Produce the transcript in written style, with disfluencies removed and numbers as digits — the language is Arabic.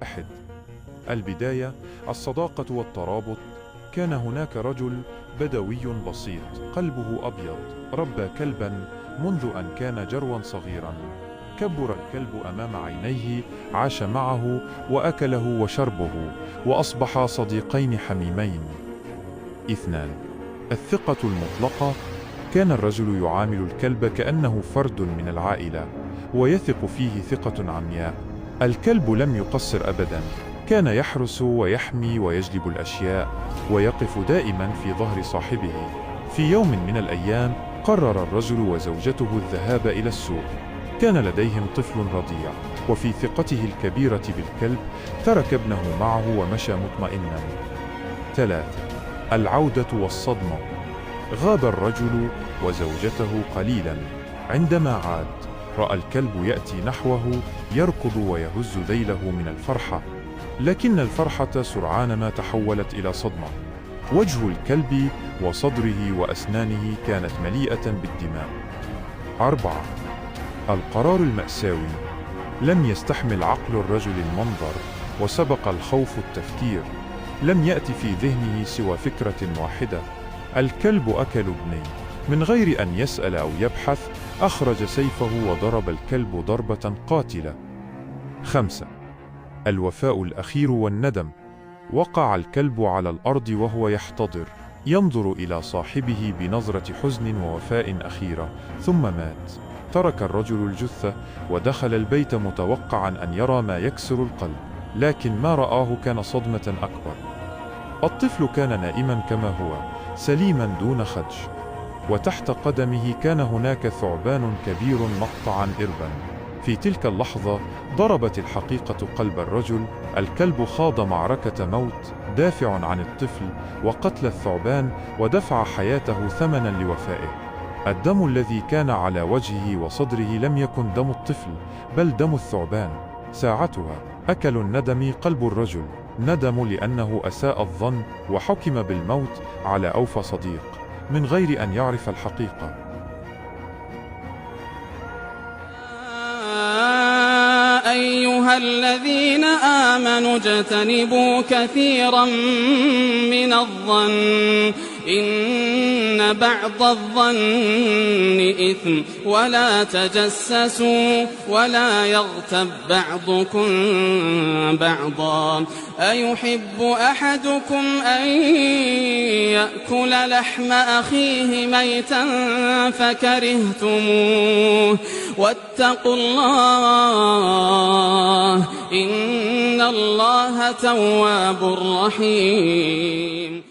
واحد. البداية، الصداقة والترابط. كان هناك رجل بدوي بسيط قلبه أبيض ربى كلبا منذ أن كان جروا صغيرا. كبر الكلب أمام عينيه، عاش معه وأكله وشربه، وأصبحا صديقين حميمين. 2. الثقة المطلقة. كان الرجل يعامل الكلب كأنه فرد من العائلة، ويثق فيه ثقة عمياء. الكلب لم يقصر أبدا، كان يحرس ويحمي ويجلب الأشياء، ويقف دائما في ظهر صاحبه. في يوم من الأيام قرر الرجل وزوجته الذهاب إلى السوق. كان لديهم طفل رضيع، وفي ثقته الكبيرة بالكلب ترك ابنه معه ومشى مطمئنا. 3. العودة والصدمة. غاب الرجل وزوجته قليلا. عندما عاد رأى الكلب يأتي نحوه يركض ويهز ذيله من الفرحة، لكن الفرحة سرعان ما تحولت إلى صدمة. وجه الكلب وصدره وأسنانه كانت مليئة بالدماء. 4. القرار المأساوي. لم يستحمل عقل الرجل المنظر، وسبق الخوف التفكير. لم يأتي في ذهنه سوى فكرة واحدة: الكلب أكل ابني. من غير أن يسأل أو يبحث أخرج سيفه وضرب الكلب ضربة قاتلة. 5. الوفاء الأخير والندم. وقع الكلب على الأرض وهو يحتضر، ينظر إلى صاحبه بنظرة حزن ووفاء أخيرة، ثم مات. ترك الرجل الجثة ودخل البيت متوقعا أن يرى ما يكسر القلب، لكن ما رآه كان صدمة أكبر. الطفل كان نائما كما هو، سليما دون خدش، وتحت قدمه كان هناك ثعبان كبير مقطعا إربا. في تلك اللحظة ضربت الحقيقة قلب الرجل. الكلب خاض معركة موت، دافع عن الطفل وقتل الثعبان، ودفع حياته ثمنا لوفائه. الدم الذي كان على وجهه وصدره لم يكن دم الطفل، بل دم الثعبان. ساعتها أكل الندم قلب الرجل، ندم لأنه أساء الظن وحكم بالموت على أوفى صديق من غير أن يعرف الحقيقة. أيها الذين آمنوا اجتنبوا كثيرا من الظن إن بعض الظن إثم، ولا تجسسوا ولا يغتب بعضكم بعضا. أيحب أحدكم أن يأكل لحم أخيه ميتا فكرهتموه، واتقوا الله إن الله تواب رحيم.